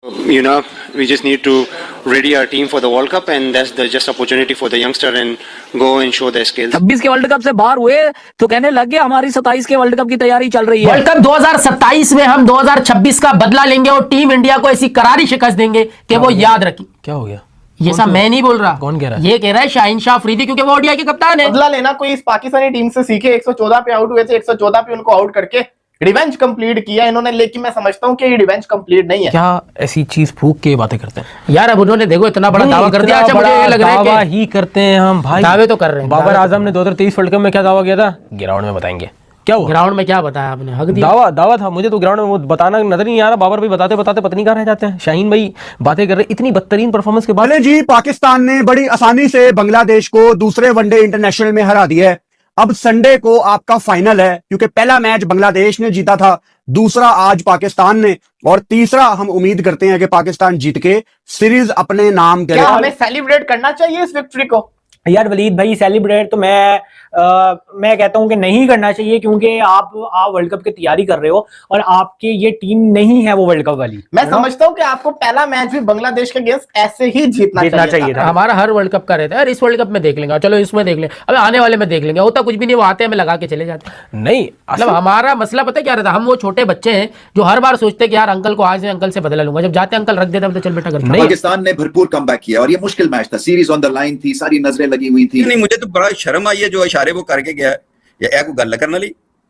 You know, we just need to ready our team for the World Cup, and that's the just opportunity for the youngster and go and show their skills. 26 के world cup से बाहर हुए तो कहने लग गए हमारी 27 के वर्ल्ड कप की तैयारी चल रही है। वर्ल्ड कप 2027 में हम 2026 का बदला लेंगे और टीम इंडिया को ऐसी करारी शिकस्त देंगे कि वो याद रखें। क्या हो गया? ये सब मैं नहीं बोल रहा। कौन कह रहा है? ये कह रहा है शाहीन शाह अफरीदी, क्योंकि वो ओडीआई के कप्तान है। बदला लेना कोई इस पाकिस्तानी टीम से सीखे। 114 पे आउट हुए थे, 114 पे उनको आउट करके रिवेंज कंप्लीट किया इन्होंने, लेकिन मैं समझता हूं कि ये रिवेंज कंप्लीट नहीं है। क्या ऐसी चीज फूक के बातें करते हैं यार? अब उन्होंने देखो इतना बड़ा दावा कर दिया। अच्छा, मुझे ये लग रहा है दावा ही करते हैं हम भाई, दावे तो कर रहे हैं। बाबर आजम ने 2023 वर्ल्ड कप में क्या दावा किया था? ग्राउंड में बताएंगे। क्या हुआ ग्राउंड में? क्या बताया आपने? हक दिया। दावा था मुझे तो ग्राउंड में, वो बताना नजर नहीं आ रहा। बाबर भाई बताते बताते पत्नी कहाँ रह जाते हैं। शाहीन भाई बातें कर रहे इतनी बदतरीन परफॉर्मेंस के बाद। जी पाकिस्तान ने बड़ी आसानी से बांग्लादेश को दूसरे वनडे इंटरनेशनल में हरा दिया है। अब संडे को आपका फाइनल है, क्योंकि पहला मैच बांग्लादेश ने जीता था, दूसरा आज पाकिस्तान ने, और तीसरा हम उम्मीद करते हैं कि पाकिस्तान जीत के सीरीज अपने नाम करेगा। क्या हमें सेलिब्रेट करना चाहिए इस विक्ट्री को? यार वलीद भाई, सेलिब्रेट तो मैं कहता हूं कि नहीं करना चाहिए, क्योंकि आप वर्ल्ड कप की तैयारी कर रहे हो और आपकी ये टीम नहीं है वो वर्ल्ड कप वाली। मैं समझता हूं कि आपको पहला मैच भी बांग्लादेश के अगेंस्ट ऐसे ही जीतना चाहिए था। हमारा हर वर्ल्ड कप का रहता है। इस वर्ल्ड कप में देख लेंगे, चलो इसमें देख लेंगे, अब आने वाले में देख लेंगे। होता कुछ भी नहीं, वो आते हैं हमें लगा के चले जाते हैं। नहीं मतलब हमारा मसला पता है क्या रहता है? हम वो छोटे बच्चे हैं जो हर बार सोचते हैं कि यार अंकल को आज से अंकल से बदला लूंगा, जब जाते अंकल रख देते तो चल बेटा कर। पाकिस्तान ने भरपूर कमबैक किया और ये मुश्किल मैच था, सीरीज ऑन द लाइन थी, सारी नजरें लगी हुई थी। नहीं, मुझे तो बड़ा शर्म आई है जो इशारे वो करके गया है। या को गल करने ली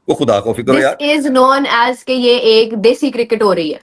वो खुदा को फिक्र यार। This is known as कि ये एक देसी क्रिकेट हो रही है।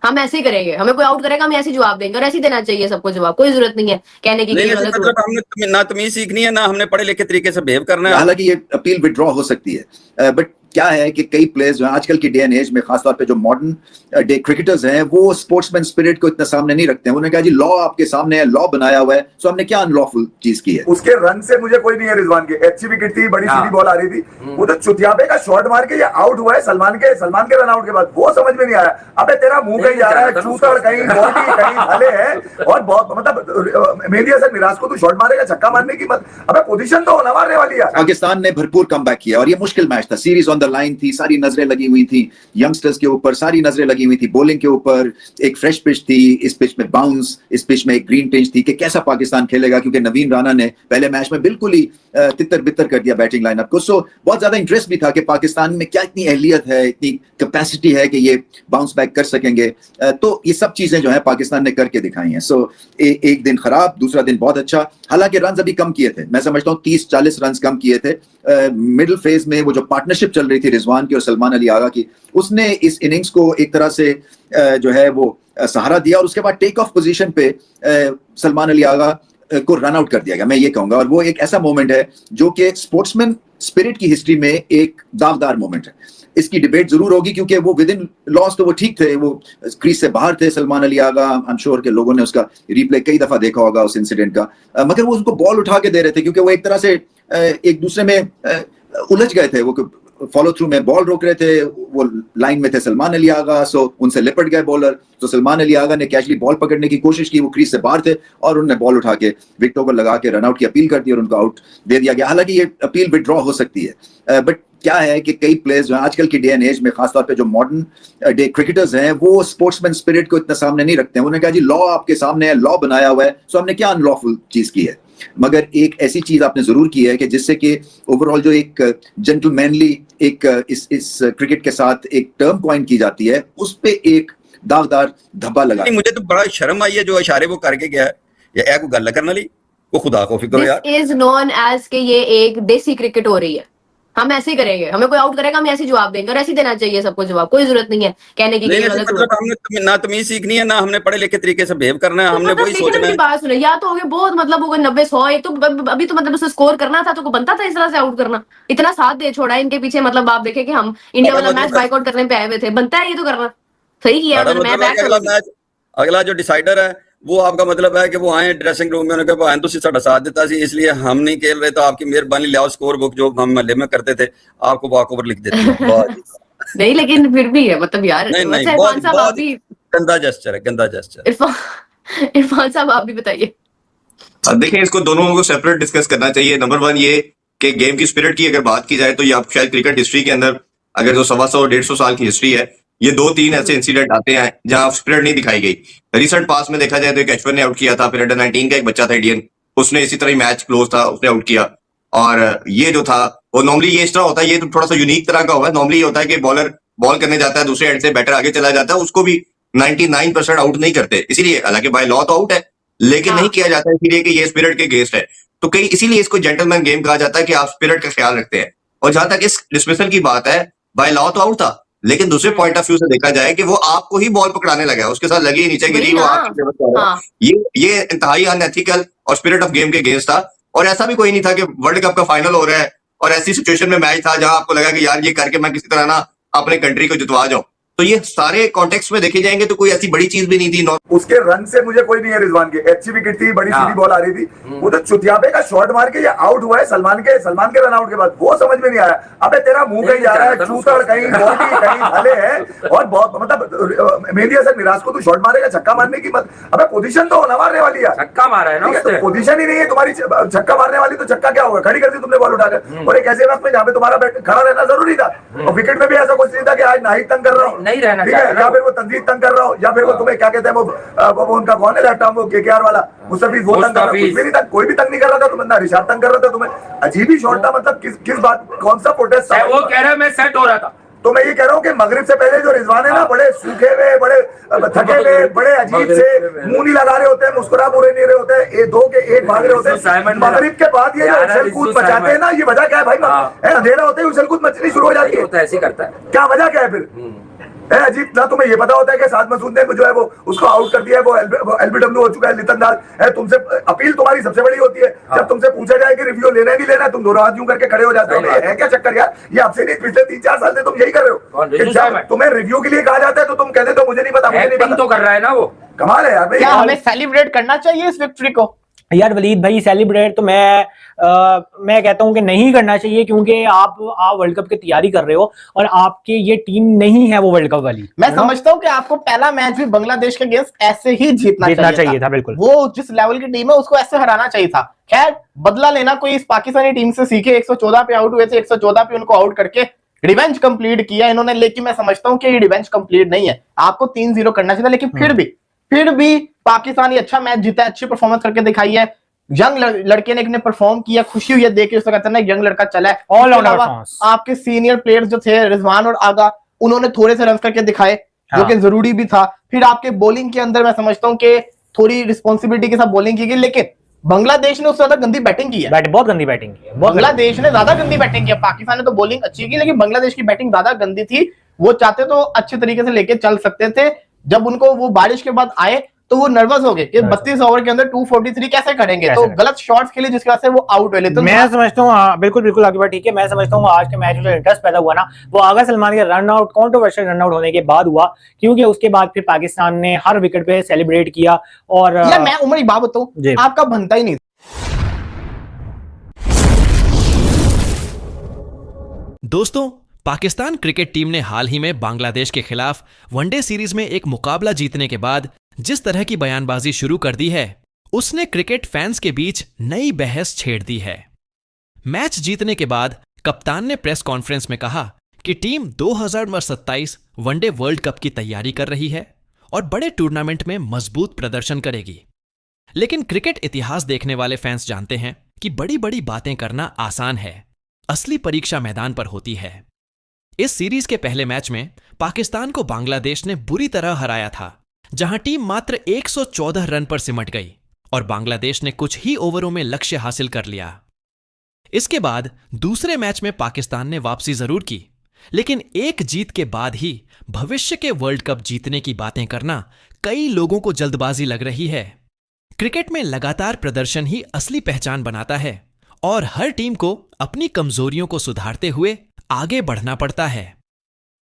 हम ऐसे ही करेंगे, हमें कोई आउट करेगा हम ऐसे जवाब देंगे, और ऐसे देना चाहिए सबको जवाब। कोई जरूरत नहीं है कहने की मतलब हमने ना तमीज सीखनी है, ना हमने पढ़े लिखे तरीके से बिहेव करना है। हालांकि ये अपील विड्रॉ हो सकती है, बट क्या है कि कई प्लेयर्स जो आजकल की डे एंड एज में, खासतौर पे जो मॉडर्न डे क्रिकेटर्स हैं, वो स्पोर्ट्समैन स्पिरिट को इतना सामने नहीं रखते हैं। उन्होंने कहा जी लॉ आपके सामने है, लॉ बनाया हुआ है, सो हमने क्या अनलॉफुल चीज की है। उसके रन से मुझे कोई नहीं है रिजवान के। अच्छी विकेट थी, बड़ी सीधी बॉल आ रही थी, वो तो चुतियाबे का शॉट मार के ये आउट हुआ है सलमान के रन आउट के बाद। वो समझ में नहीं आया। अबे तेरा मुंह कहीं जा रहा है, चूतड़ कहीं, बॉडी कहीं भले है, और बहुत मतलब मेहदी हसन मिराज को तू शॉट मारेगा छक्का मारने की मत। अबे पोजीशन तो होना मारने वाली है। पाकिस्तान ने भरपूर कमबैक किया और ये मुश्किल मैच था, सीरीज ऑन द लाइन थी, सारी नजरें लगी हुई थी यंगस्टर्स के ऊपर, सारी नजरें लगी हुई थी बॉलिंग के ऊपर। एक फ्रेश पिच थी, इस पिच में बाउंस, इस पिच में एक ग्रीन टिंच थी कि कैसा पाकिस्तान खेलेगा, क्योंकि नवीन राणा ने पहले मैच में बिल्कुल ही तितर बितर कर दिया बैटिंग लाइनअप को। सो बहुत ज्यादा इंटरेस्ट भी था कि पाकिस्तान में क्या इतनी अहलियत है, इतनी कैपेसिटी है कि ये बाउंस बैक कर सकेंगे। तो ये सब चीजें जो है पाकिस्तान ने करके दिखाई हैं। सो एक दिन खराब, दूसरा दिन बहुत अच्छा। हालांकि रन अभी कम किए थे, मैं समझता हूँ 30-40 रन कम किए थे। मिडिल फेज में वो जो पार्टनरशिप चल रही थी रिजवान की और सलमान अली आगा की, उसने इस इनिंग्स को एक तरह से जो है वो सहारा दिया, और उसके बाद टेक ऑफ पोजीशन पे सलमान अली आगा को रन आउट कर दिया गया, मैं ये कहूंगा। और वो एक ऐसा मोमेंट है जो कि स्पोर्ट्समैन स्पिरिट की हिस्ट्री में एक दागदार मोमेंट है। इसकी डिबेट जरूर होगी, क्योंकि वो विद इन लॉस तो वो ठीक थे, वो क्रीज से बाहर थे Salman Ali Agha. I am sure के लोगों ने उसका रिप्ले कई दफा देखा होगा उस इंसिडेंट का, मगर वो उनको बॉल उठा के दे रहे थे, क्योंकि वो एक तरह से एक दूसरे में उलझ गए थे। वो फॉलो थ्रू में बॉल रोक रहे थे, वो लाइन में थे सलमान अली आगा, सो उनसे लिपट गए बॉलर। तो सलमान अली आगा ने कैचली बॉल पकड़ने की कोशिश की, वो क्रीज से बाहर थे और उन्होंने बॉल उठा के विकेट ओवर लगा के रनआउट की अपील कर दी और उनको आउट दे दिया गया। हालांकि ये अपील विड्रॉ हो सकती है, बट क्या है कि कई प्लेयर्स जो आजकल की डे एंड एज में, खासतौर पे जो मॉडर्न डे क्रिकेटर्स हैं, वो स्पोर्ट्समैन स्पिरिट को इतना सामने नहीं रखते हैं। उन्होंने कहा जी लॉ आपके सामने है, लॉ बनाया हुआ है, सो हमने क्या अनलॉफुल चीज की है। मगर एक ऐसी चीज आपने जरूर की है कि जिससे कि ओवरऑल जो एक जेंटलमैनली एक इस क्रिकेट के साथ एक टर्म कॉइन की जाती है, उस पे एक दागदार धब्बा लगा। मुझे तो बड़ा शर्म आई है जो इशारे वो करके गया है। या को गल करने ली वो खुदा को फिक्र यार। This is known as कि ये एक देसी क्रिकेट हो रही है। हम ऐसे ही करेंगे, हमें कोई आउट करेगा हम ऐसे जवाब देंगे, और ऐसे देना चाहिए सबको जवाब। कोई जरूरत नहीं है कहने की मतलब हमने ना तमीज सीखनी है, ना हमने पढ़े लिखे तरीके से बिहेव करना है। हमने वही सोचना है। बात सुने, या तो हो गए बहुत मतलब हो गए 90-100, एक तो अभी तो मतलब उसे स्कोर करना था तो बनता था इस तरह से आउट करना। इतना साथ दे छोड़ा इनके पीछे, मतलब आप देखे कि हम इंडिया वाला मैच बाइकआउट करने पे आए हुए थे, बनता है ये तो करना। सही किया। अगला जो डिसाइडर है वो आपका मतलब है कि वो आए ड्रेसिंग रूम में, उन्होंने कहा तो साडा साथ देता सी, इसलिए हम नहीं खेल रहे, तो आपकी मेहरबानी लाओ स्कोर बुक जो हम महल्ले में करते थे आपको वॉक ओवर लिख देते नहीं, लेकिन फिर भी है मतलब यार, गंदा जेस्चर है, गंदा जेस्चर। इरफान साहब आप भी बताइए। देखिए, इसको दोनों को सेपरेट डिस्कस करना चाहिए। नंबर 1 ये कि गेम की स्पिरिट की अगर बात की जाए तो ये आप शायद क्रिकेट हिस्ट्री के अंदर अगर जो 125-150 साल की हिस्ट्री है, ये 2-3 ऐसे इंसिडेंट आते हैं जहां स्पिरिट नहीं दिखाई गई। रिसेंट पास में देखा जाए तो एक H1 ने आउट किया था, फिर अंडर 19 का एक बच्चा था इंडियन, उसने इसी तरह मैच क्लोज था, उसने आउट किया। और ये जो था वो नॉर्मली ये इस तरह होता है, ये तो थोड़ा सा यूनिक तरह का हुआ है। नॉर्मली ये होता है कि बॉलर बॉल करने जाता है, दूसरे एंड से बैटर आगे चला जाता है, उसको भी 99% आउट नहीं करते, इसीलिए हालांकि बाय लॉ तो आउट है लेकिन नहीं किया जाता, इसीलिए कि ये स्पिरिट के अगेंस्ट है। तो कई इसीलिए इसको जेंटलमैन गेम कहा जाता है कि आप स्पिरिट का ख्याल रखते हैं। और जहां तक इस डिसमिसल की बात है, बाय लॉ तो आउट था, लेकिन दूसरे पॉइंट ऑफ व्यू से देखा जाए कि वो आपको ही बॉल पकड़ाने लगा है, उसके साथ लगी नीचे गिरी, वो आपकी फेवर कर रहा है। ये इंतहाई अनएथिकल और स्पिरिट ऑफ गेम के अगेंस्ट था। और ऐसा भी कोई नहीं था कि वर्ल्ड कप का फाइनल हो रहा है और ऐसी सिचुएशन में मैच था जहां आपको लगा कि यार ये करके मैं किसी तरह ना अपने कंट्री को जितवा जाऊं। तो ये सारे कॉन्टेक्स्ट में देखे जाएंगे तो कोई ऐसी बड़ी चीज भी नहीं थी। उसके रन से मुझे कोई नहीं है रिजवान के, अच्छी विकेट थी, बड़ी सीधी बॉल आ रही थी, वो तो चुतियाबे का शॉट मार के ये आउट हुआ है सलमान के रन आउट के बाद, वो समझ में नहीं आया। अबे तेरा मुंह कहीं जा रहा है, चूतड़ कहीं, बॉडी कहीं भले है, और बहुत मतलब मेहदी हसन मिराज को तू शॉट मारेगा छक्का मारने की मत, अबे पोजीशन तो होना मारने वाली है, छक्का मारा है ना, तो पोजीशन ही नहीं है तुम्हारी छक्का मारने वाली, तो छक्का क्या होगा, खड़ी कर दी तुमने बॉल उठाकर, और एक ऐसे वक्त में जहाँ पे तुम्हारा बैट खड़ा रहना जरूरी था, और विकेट में भी ऐसा कुछ नहीं था कि आज नाहिद तंग कर रहा हूँ, नहीं रहना चाहिए, या फिर वो तंजीद तंग कर रहा हो, या फिर वो तुम्हें क्या कहते हैं वो उनका कौन है लेफ्ट आर्म, वो केकेआर वाला मुस्तफिज, वो तंग कर रहा, कुछ भी नहीं था, कोई भी तंग नहीं कर रहा था तुम्हें, ना रिशाद तंग कर रहा था तुम्हें, अजीब ही शॉट था। मतलब किस बात, कौन सा प्रोटेस्ट था? वो कह रहा है मैं सेट हो रहा था, तो मैं ये कह रहा हूँ कि मगरिब से पहले जो रिजवान है ना, बड़े सूखे हुए, बड़े थके हुए, बड़े अजीब से मुंह नहीं लगा रहे होते हैं, मुस्कुरा पूरे नहीं रहे होते हैं, ये दो के एक भाग रहे होते हैं। मगरिब के बाद ये जो उछल कूद मचाते हैं ना, ये वजह क्या है भाई? अंधेरा होते ही उछल कूद मचनी शुरू हो जाती है, ऐसे करता है, क्या वजह क्या है फिर? अजीब ना, तुम्हें ये पता होता है कि साद मसूद ने जो है वो उसको आउट कर दिया है, वो एलबीडब्ल्यू हो चुका है, लितनदार है, तुमसे अपील तुम्हारी सबसे बड़ी होती है, जब तुमसे पूछा जाए कि रिव्यू लेना है नहीं लेना है, तुम दोनों हाथ यूं करके खड़े हो जाते हो, है क्या चक्कर यार? ये आपसे नहीं, पिछले 3-4 साल से तुम यही कर रहे हो, तुम्हें रिव्यू के लिए कहा जाता है तो तुम कहते हो मुझे नहीं पता, मुझे नहीं पता, तो कर रहा है ना वो, कमाल है यार। क्या हमें सेलिब्रेट करना चाहिए इस विक्ट्री को? यार वलीद भाई, सेलिब्रेट तो मैं कहता हूं कि नहीं करना चाहिए, क्योंकि आप वर्ल्ड कप की तैयारी कर रहे हो और आपके ये टीम नहीं है वो वर्ल्ड कप वाली। मैं समझता हूं कि आपको पहला मैच भी बांग्लादेश के अगेंस्ट ऐसे ही जीतना चाहिए था। बिल्कुल, वो जिस लेवल की टीम है उसको ऐसे हराना चाहिए था। खैर, बदला लेना कोई इस पाकिस्तानी टीम से सीखे, 114 पे आउट हुए थे, 114 पे उनको आउट करके रिवेंज कंप्लीट किया इन्होंने, लेकिन मैं समझता हूं कि ये रिवेंज कंप्लीट नहीं है, आपको 3-0 करना चाहिए था, लेकिन फिर भी पाकिस्तान अच्छा मैच जीता है, अच्छी परफॉर्मेंस करके दिखाई है, यंग लड़के ने परफॉर्म किया, खुशी हुई है देख के, उसका कहते हैं यंग लड़का चला है। ऑल राउंडर आपके सीनियर प्लेयर्स जो थे रिजवान और आगा, उन्होंने थोड़े से रन करके दिखाए, जो कि जरूरी भी था। फिर आपके बॉलिंग के अंदर मैं समझता हूं कि थोड़ी रिस्पॉन्सिबिलिटी के साथ बॉलिंग की गई, लेकिन बांग्लादेश ने उससे ज्यादा गंदी बैटिंग की है, बहुत गंदी बैटिंग की है, बांग्लादेश ने ज्यादा गंदी बैटिंग की है। पाकिस्तान ने तो बॉलिंग अच्छी की, लेकिन बांग्लादेश की बैटिंग ज्यादा गंदी थी। वो चाहते तो अच्छे तरीके से लेके चल सकते थे, जब उनको वो बारिश के बाद आए तो वो नर्वस हो गए कि 32 ओवर के अंदर 243 कैसे करेंगे, तो गलत शॉट्स के लिए जिसकी वजह से वो आउट हुए। तो मैं समझता हूँ बिल्कुल आगे बढ़, ठीक है, मैं समझता हूँ आज के मैच में जो इंटरेस्ट पैदा हुआ ना, वो आगा सलमान के run out, controversial run out होने के बाद हुआ, क्योंकि उसके बाद फिर पाकिस्तान ने हर विकेट पे सेलिब्रेट किया। और मैं उमर एक बात बताऊं, आपका बनता ही नहीं। दोस्तों, पाकिस्तान क्रिकेट टीम ने हाल ही में बांग्लादेश के खिलाफ वनडे सीरीज में एक मुकाबला जीतने के बाद जिस तरह की बयानबाजी शुरू कर दी है, उसने क्रिकेट फैंस के बीच नई बहस छेड़ दी है। मैच जीतने के बाद कप्तान ने प्रेस कॉन्फ्रेंस में कहा कि टीम 2027 वनडे वर्ल्ड कप की तैयारी कर रही है और बड़े टूर्नामेंट में मजबूत प्रदर्शन करेगी। लेकिन क्रिकेट इतिहास देखने वाले फैंस जानते हैं कि बड़ी बड़ी बातें करना आसान है, असली परीक्षा मैदान पर होती है। इस सीरीज के पहले मैच में पाकिस्तान को बांग्लादेश ने बुरी तरह हराया था, जहां टीम मात्र 114 रन पर सिमट गई और बांग्लादेश ने कुछ ही ओवरों में लक्ष्य हासिल कर लिया। इसके बाद दूसरे मैच में पाकिस्तान ने वापसी जरूर की, लेकिन एक जीत के बाद ही भविष्य के वर्ल्ड कप जीतने की बातें करना कई लोगों को जल्दबाजी लग रही है। क्रिकेट में लगातार प्रदर्शन ही असली पहचान बनाता है और हर टीम को अपनी कमजोरियों को सुधारते हुए आगे बढ़ना पड़ता है।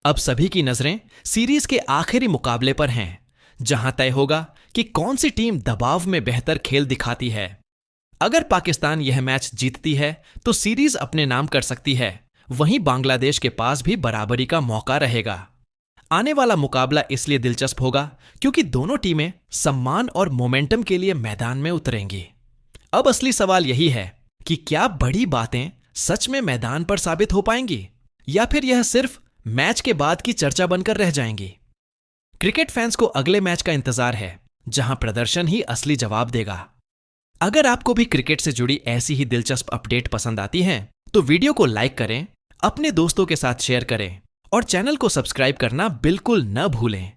अब सभी की नजरें सीरीज के आखिरी मुकाबले पर हैं, जहां तय होगा कि कौन सी टीम दबाव में बेहतर खेल दिखाती है। अगर पाकिस्तान यह मैच जीतती है तो सीरीज अपने नाम कर सकती है, वहीं बांग्लादेश के पास भी बराबरी का मौका रहेगा। आने वाला मुकाबला इसलिए दिलचस्प होगा क्योंकि दोनों टीमें सम्मान और मोमेंटम के लिए मैदान में उतरेंगी। अब असली सवाल यही है कि क्या बड़ी बातें सच में मैदान पर साबित हो पाएंगी, या फिर यह सिर्फ मैच के बाद की चर्चा बनकर रह जाएंगी। क्रिकेट फैंस को अगले मैच का इंतजार है, जहां प्रदर्शन ही असली जवाब देगा। अगर आपको भी क्रिकेट से जुड़ी ऐसी ही दिलचस्प अपडेट पसंद आती हैं, तो वीडियो को लाइक करें, अपने दोस्तों के साथ शेयर करें और चैनल को सब्सक्राइब करना बिल्कुल न भूलें,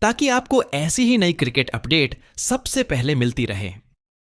ताकि आपको ऐसी ही नई क्रिकेट अपडेट सबसे पहले मिलती रहे।